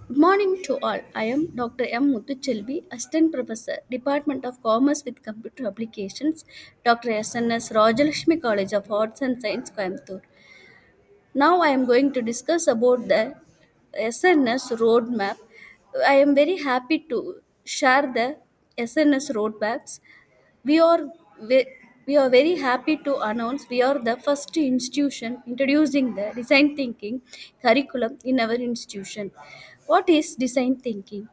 Good morning to all. I am Dr. M. Muthuchelvi, Assistant Professor, Department of Commerce with Computer Applications, Dr. S.N.S. Rajalakshmi College of Arts and Science, Coimbatore. Now I am going to discuss about the SNS roadmap. I am very happy to share the SNS roadmaps. We are ve- we are very happy to announce we are the first institution introducing the design thinking curriculum in our institution. What is design thinking?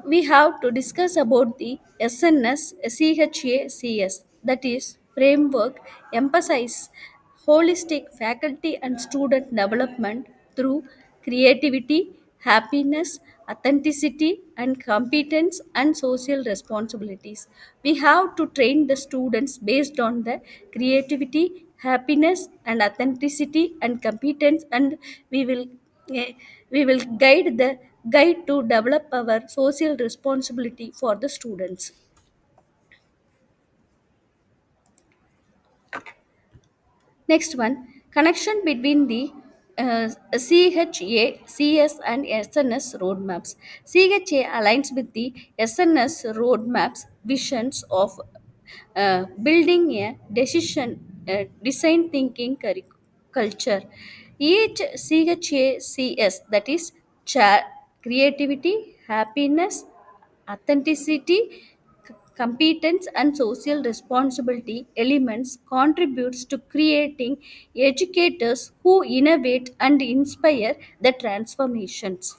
We have to discuss about the SNS CHACS, that is framework emphasize holistic faculty and student development through creativity, happiness, authenticity and competence and social responsibilities. We have to train the students based on the creativity, happiness and authenticity and competence, and we will eh, we will guide to develop our social responsibility for the students. Next one, connection between the CHA, CS and SNS roadmaps. CHA aligns with the SNS roadmaps visions of building a design thinking culture. Each CHACS, that is creativity, happiness, authenticity, competence and social responsibility elements contributes to creating educators who innovate and inspire the transformations.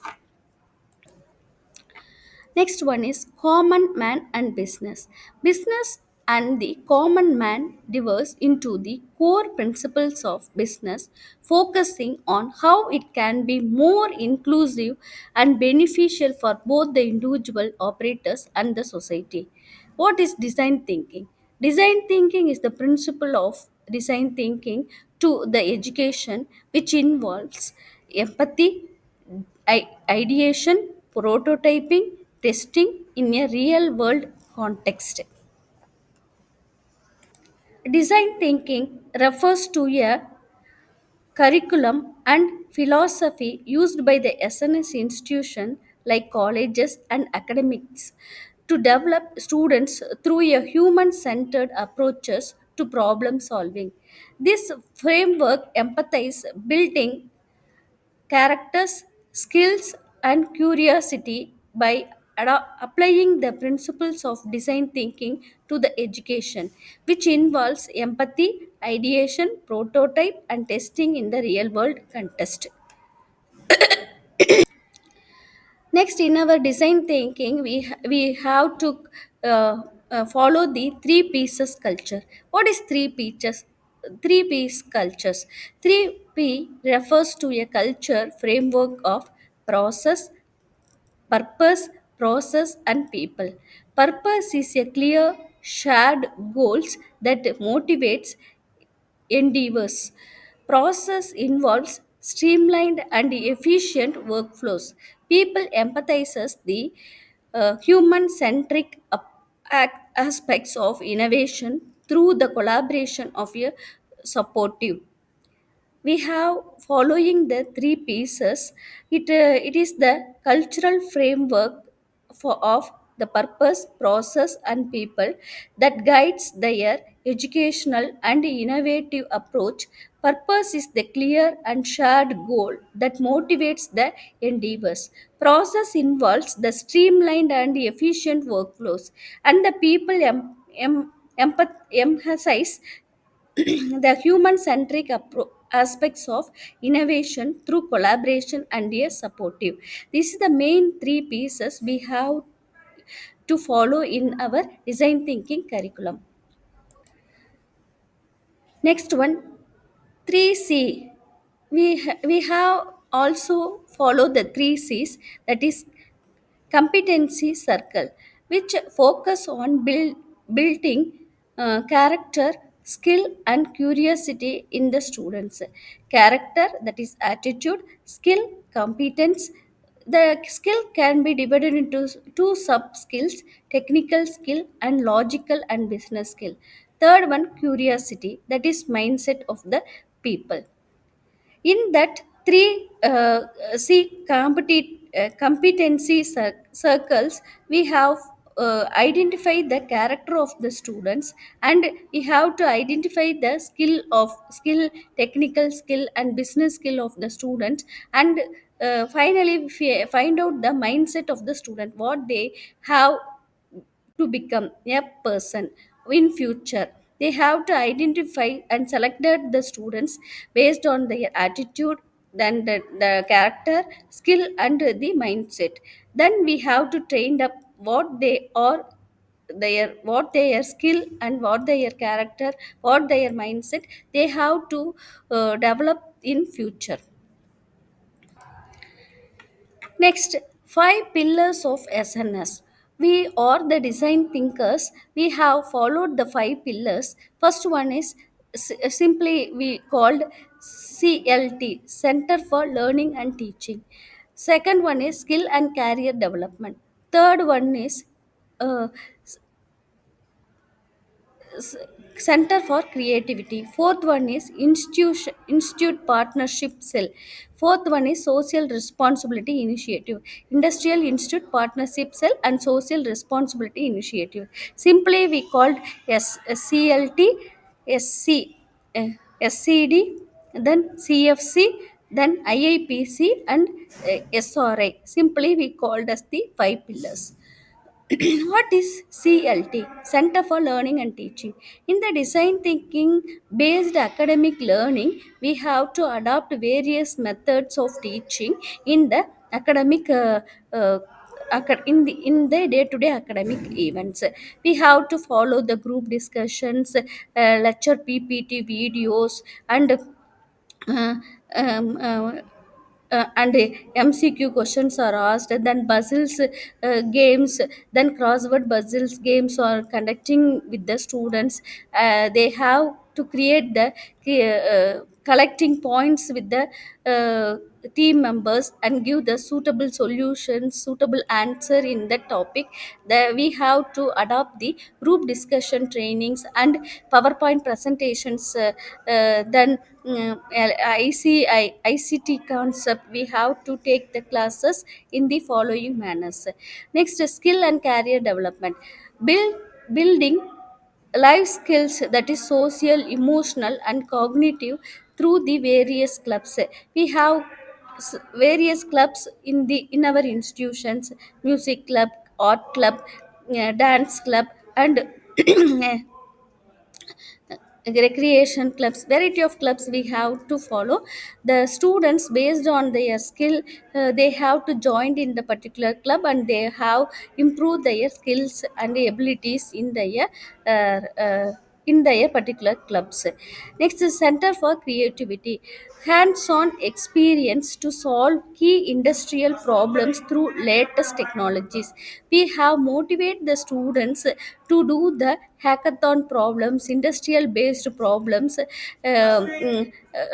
Next one is common man and business. Business and the common man diverge into the core principles of business, focusing on how it can be more inclusive and beneficial for both the individual operators and the society. What is design thinking? Design thinking is the principle of design thinking to the education, which involves empathy, ideation, prototyping, testing in a real world context. Design thinking refers to a curriculum and philosophy used by the SNS institution like colleges and academics to develop students through a human centered approaches to problem solving. This framework empathizes building characters, skills, and curiosity by applying the principles of design thinking to the education, which involves empathy, ideation, prototype, and testing in the real world context. Next, in our design thinking, we have to follow the three pieces culture. What is three pieces? Three piece cultures. Three P refers to a culture framework of process, purpose, process, and people. Purpose is a clear, shared goals that motivates endeavors. Process involves streamlined and efficient workflows. People empathizes the human-centric aspects of innovation through the collaboration of a supportive. We have following the three pieces. It is the cultural framework of the purpose, process and people that guides their educational and innovative approach. Purpose is the clear and shared goal that motivates the endeavors. Process involves the streamlined and efficient workflows, and the people emphasize the human centric aspects of innovation through collaboration and a supportive. This is the main three pieces we have to follow in our design thinking curriculum. Next one, 3C. We have also followed the three C's, that is competency circle, which focus on building character, skill and curiosity in the students. Character, that is attitude, skill, competence. The skill can be divided into two sub skills: technical skill and logical and business skill. Third one, curiosity, that is mindset of the people. In that three, see competency circles, we have identified the character of the students, and we have to identify the skill, technical skill and business skill of the students, and finally we find out the mindset of the student, what they have to become a person in future. They have to identify and selected the students based on their attitude, then the character, skill and the mindset. Then we have to train up what they are, what their skill and what their character, what their mindset they have to develop in future. Next, five pillars of SNS. We are the design thinkers. We have followed the five pillars. First one is simply we called CLT, Center for Learning and Teaching. Second one is skill and career development. Third one is uh, s- Center for Creativity. Fourth one is Institute Partnership Cell. Fourth one is Social Responsibility Initiative. Industrial Institute Partnership Cell and Social Responsibility Initiative. Simply we called CLT, SC, uh, SCD, then CFC, then IIPC and SRI. Simply we called as the five pillars. What is CLT? Center for Learning and Teaching. In the design thinking based academic learning, we have to adopt various methods of teaching in the academic. In the day-to-day academic events, we have to follow the group discussions, lecture PPT videos, and uh, um, uh, and MCQ questions are asked, then puzzles games, then crossword puzzles games are conducting with the students. They have to create the collecting points with the uh, team members and give the suitable solutions, suitable answer in that topic. We have to adopt the group discussion trainings and PowerPoint presentations. Then ICT concept, we have to take the classes in the following manners. Next, skill and career development. Building life skills, that is social, emotional and cognitive, through the various clubs. We have various clubs in our institutions: music club, art club, dance club and recreation clubs. Variety of clubs we have to follow. The students based on their skill, they have to join in the particular club and they have improved their skills and abilities uh, uh, in their particular clubs. Next is Center for Creativity. Hands-on experience to solve key industrial problems through latest technologies. We have motivate the students to do the hackathon problems, industrial based problems,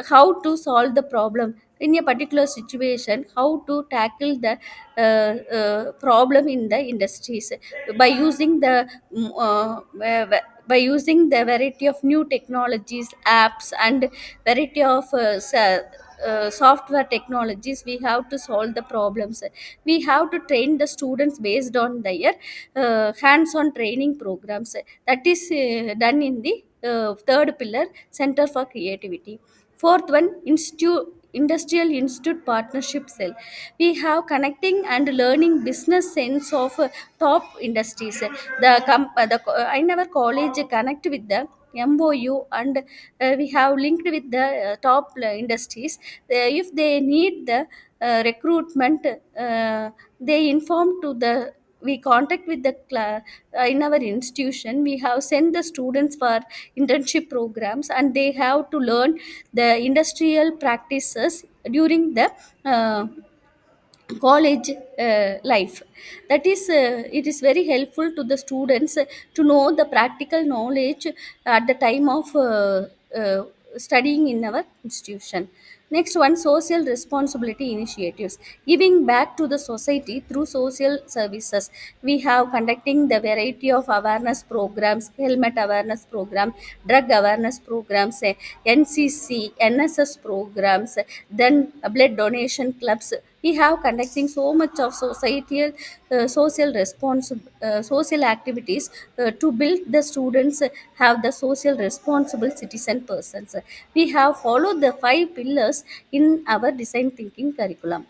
how to solve the problem in a particular situation, how to tackle the problem in the industries by using the by using the variety of new technologies, apps and variety of software technologies. We have to solve the problems. We have to train the students based on their hands-on training programs. That is done in the third pillar, Center for Creativity. Fourth one, Industrial Institute Partnership Cell. We have connecting and learning business sense of top industries. In our college connect with the MOU, and we have linked with the top industries. If they need the recruitment, they inform to the, we contact with the in our institution. We have sent the students for internship programs and they have to learn the industrial practices during the uh, college life. That is it is very helpful to the students to know the practical knowledge at the time of uh, studying in our institution. Next one, social responsibility initiatives, giving back to the society through social services. We have conducting the variety of awareness programs: helmet awareness program, drug awareness programs, NCC, NSS programs, then blood donation clubs, We have conducting so much of social activities to build the students have the social responsible citizen persons. We have followed the five pillars in our design thinking curriculum.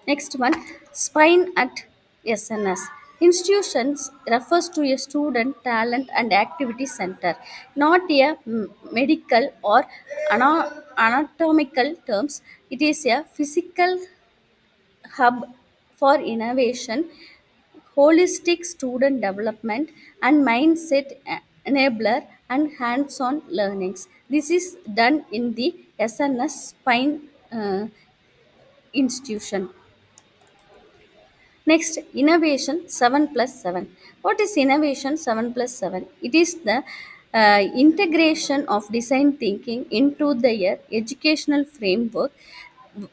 Next one, spine at SNS. Institutions refers to a student talent and activity center, not a medical or anatomical terms. It is a physical hub for innovation, holistic student development, and mindset enabler and hands-on learnings. This is done in the SNS Spine institution. Next, innovation 7 plus 7. What is innovation 7 plus 7? It is the integration of design thinking into their educational framework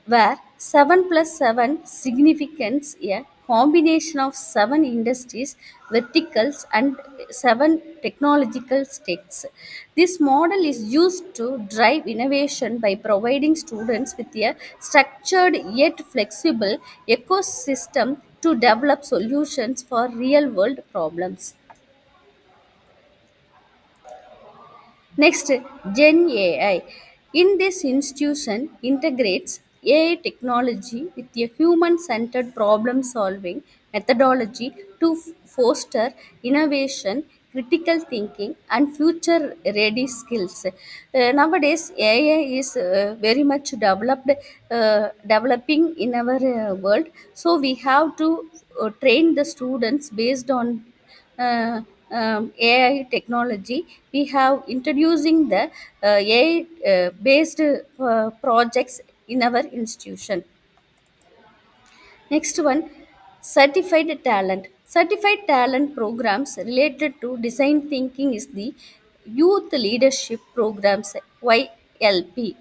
where 7 plus 7 signifies a combination of 7 industries, verticals, and 7 technological stacks. This model is used to drive innovation by providing students with a structured yet flexible ecosystem to develop solutions for real world problems. Next, Gen AI. In this institution integrates AI technology with a human-centered problem-solving methodology to foster innovation, critical thinking, and future-ready skills. Nowadays, AI is very much developing in our world. So we have to train the students based on AI technology. We have introducing the AI based projects in our institution. Next one, certified talent. Certified talent programs related to design thinking is the Youth Leadership Programs YLP.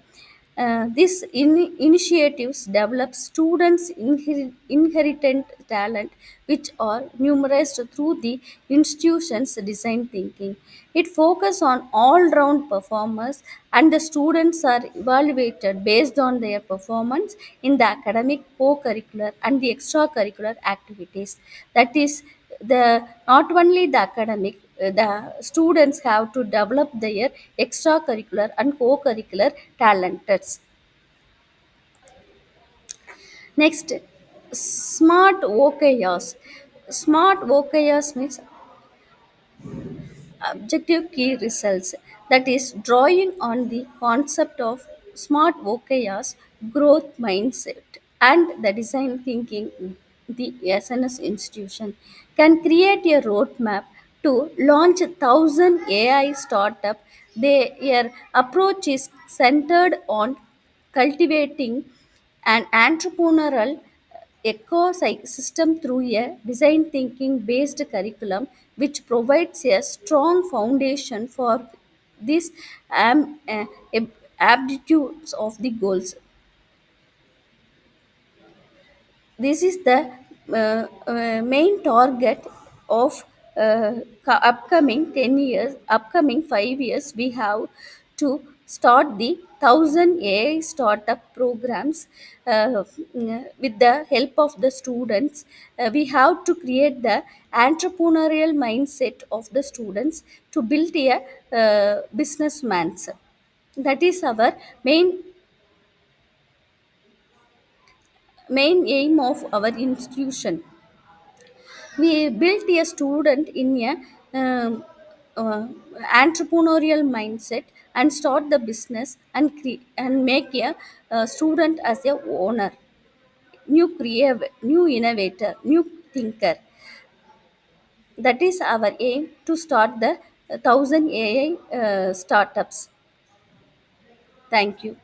This initiatives develop students' inherent talent, which are numerous through the institution's design thinking. It focuses on all-round performers, and the students are evaluated based on their performance in the academic, co-curricular, and the extracurricular activities. That is, the not only the academic, the students have to develop their extracurricular and co-curricular talents. Next, smart OKRs. Smart OKRs means objective key results, that is drawing on the concept of smart OKRs, growth mindset, and the design thinking. The SNS institution can create a roadmap to launch 1,000 AI startup. Their approach is centered on cultivating an entrepreneurial ecosystem through a design thinking based curriculum which provides a strong foundation for these aptitudes of the goals. This is the main target of upcoming 10 years, upcoming 5 years. We have to start the 1,000 AI startup programs with the help of the students. We have to create the entrepreneurial mindset of the students to build a businessman. That is our main aim of our institution. We built a student in a um, uh, entrepreneurial mindset and start the business and make a student as a owner, new creative, new innovator, new thinker. That is our aim to start the 1,000 AI startups. Thank you.